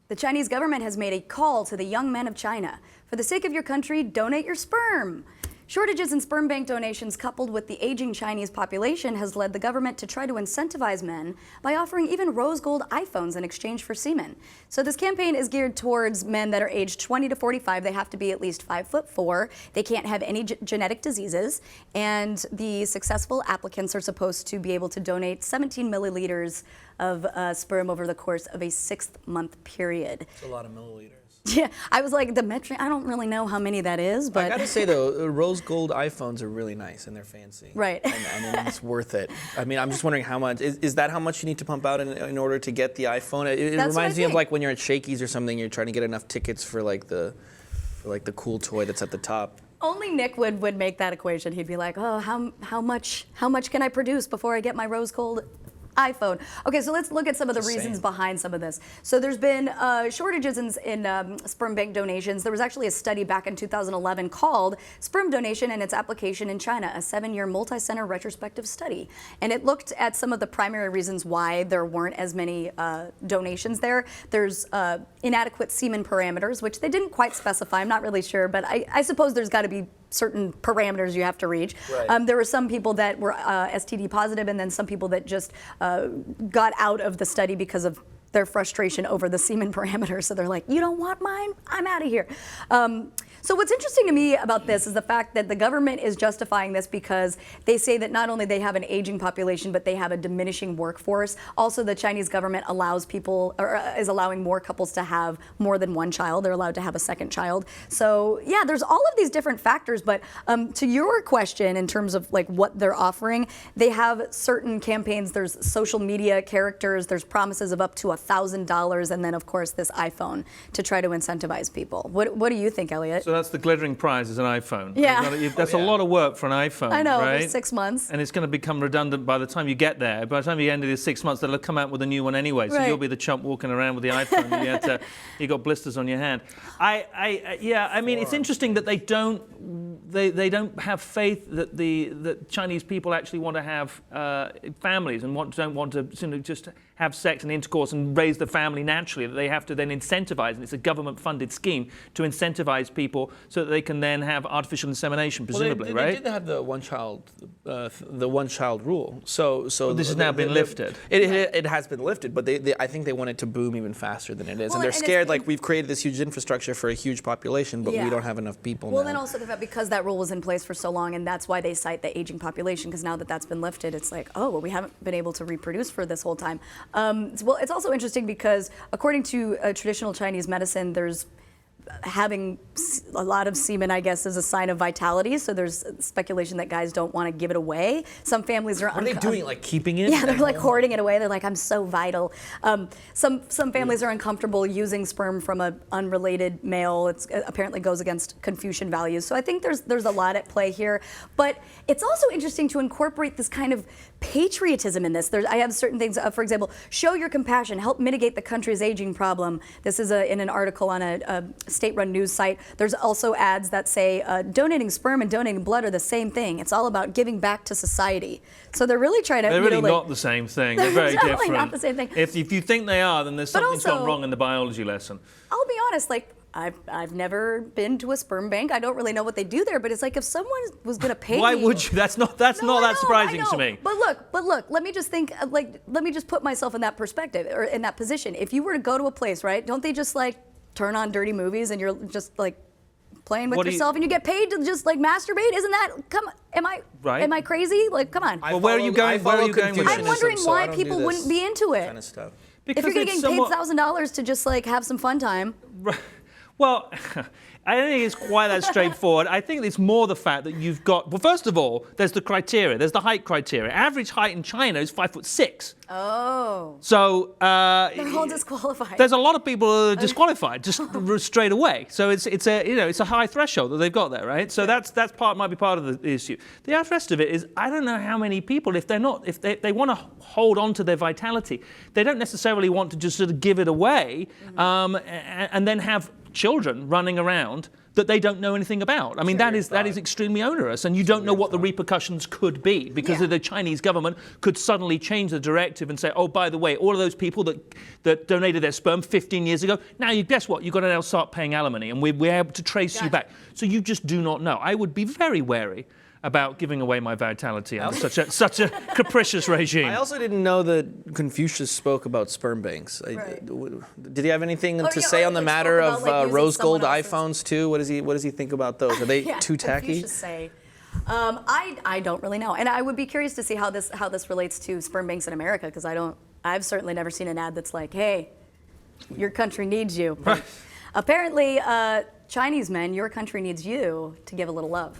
The Chinese government has made a call to the young men of China. For the sake of your country, donate your sperm. Shortages in sperm bank donations coupled with the aging Chinese population has led the government to try to incentivize men by offering even rose gold iPhones in exchange for semen. So this campaign is geared towards men that are aged 20 to 45. They have to be at least 5'4". They can't have any genetic diseases. And the successful applicants are supposed to be able to donate 17 milliliters of sperm over the course of a 6-month period. That's a lot of milliliters. Yeah, I was like, the metric, I don't really know how many that is, but... I gotta say though, rose gold iPhones are really nice and they're fancy. Right. And I mean, it's worth it. I mean, I'm just wondering how much, is that how much you need to pump out in order to get the iPhone? It reminds me of like when you're at Shakey's or something, you're trying to get enough tickets for like the cool toy that's at the top. Only Nick would make that equation. He'd be like, oh, how much can I produce before I get my rose gold iPhone? Okay, so let's look at some of the reasons behind some of this. So there's been shortages in sperm bank donations. There was actually a study back in 2011 called Sperm Donation and Its Application in China, a 7-year multi-center retrospective study. And it looked at some of the primary reasons why there weren't as many donations there. There's inadequate semen parameters, which they didn't quite specify. I'm not really sure, but I suppose there's got to be certain parameters you have to reach. Right. There were some people that were STD positive, and then some people that just got out of the study because of their frustration over the semen parameters. So they're like, you don't want mine? I'm out of here. So what's interesting to me about this is the fact that the government is justifying this because they say that not only they have an aging population, but they have a diminishing workforce. Also, the Chinese government allows people, or is allowing more couples to have more than one child. They're allowed to have a second child. So yeah, there's all of these different factors. But to your question, in terms of like what they're offering, they have certain campaigns. There's social media characters. There's promises of up to $1,000, and then of course this iPhone to try to incentivize people. What do you think, Elliot? So that's the glittering prize, is an iPhone. Yeah. That's a lot of work for an iPhone, I know, right? for 6 months. And it's going to become redundant by the time you get there. By the time you end of the 6 months, they'll come out with a new one anyway. So you'll be the chump walking around with the iPhone. And you got blisters on your hand. Yeah, I mean, it's interesting that they don't have faith that Chinese people actually want to have families and don't want to just have sex and intercourse and raise the family naturally, that they have to then incentivize, and it's a government-funded scheme to incentivize people so that they can then have artificial insemination, presumably, right? They did have the one child rule. So this has now been lifted. It has been lifted, but I think they want it to boom even faster than it is, and they're scared. Like, we've created this huge infrastructure for a huge population, but we don't have enough people. Well, now. then also the fact because that rule was in place for so long, and that's why they cite the aging population, because now that that's been lifted, it's like, oh, well, we haven't been able to reproduce for this whole time. Well, it's also interesting because according to traditional Chinese medicine, there's having a lot of semen, I guess, is a sign of vitality. So there's speculation that guys don't want to give it away. Some families are. What are they doing? Like keeping it? Yeah, they're like hoarding it away. They're like, I'm so vital. Some families are uncomfortable using sperm from an unrelated male. It apparently goes against Confucian values. So I think there's a lot at play here. But it's also interesting to incorporate this kind of patriotism in this. I have certain things, for example, show your compassion, help mitigate the country's aging problem. This is in an article on a state-run news site. There's also ads that say donating sperm and donating blood are the same thing. It's all about giving back to society. So they're really trying to. They're really not the same thing. They're very different. Not the same thing. If you think they are, then there's something's gone wrong in the biology lesson. I'll be honest, like. I've never been to a sperm bank. I don't really know what they do there, but it's like if someone was going to pay Why me, would you? That's not that surprising to me. But look, let me just think, let me just put myself in that perspective, or in that position. If you were to go to a place, right, don't they just like turn on dirty movies and you're just like playing with yourself and you get paid to just like masturbate? Isn't that, am I crazy? Like, come on. Well, where are you going? Where are you going with this? I'm wondering why people wouldn't be into it. Kind of stuff. If you're getting paid $1,000 to just like have some fun time. Right. Well, I don't think it's quite that straightforward. I think it's more the fact that you've got, well, first of all, there's the criteria. There's the height criteria. Average height in China is 5'6". Oh. So they're all disqualified. There's a lot of people who are disqualified just straight away. So it's a high threshold that they've got there, right? So that might be part of the issue. The rest of it is, I don't know how many people, if they want to hold on to their vitality, they don't necessarily want to just sort of give it away and then have children running around that they don't know anything about. I mean, that is extremely onerous, and you don't know what the repercussions could be, because the Chinese government could suddenly change the directive and say, oh, by the way, all of those people that donated their sperm 15 years ago, now guess what? You've got to now start paying alimony, and we're able to trace you back. So you just do not know. I would be very wary about giving away my vitality under such a capricious regime. I also didn't know that Confucius spoke about sperm banks. Did he have anything to say on the matter of rose gold iPhones too? What does he think about those? Are they too tacky? Confucius say. I don't really know, and I would be curious to see how this relates to sperm banks in America, because I've certainly never seen an ad that's like, hey, your country needs you. But apparently, Chinese men, your country needs you to give a little love.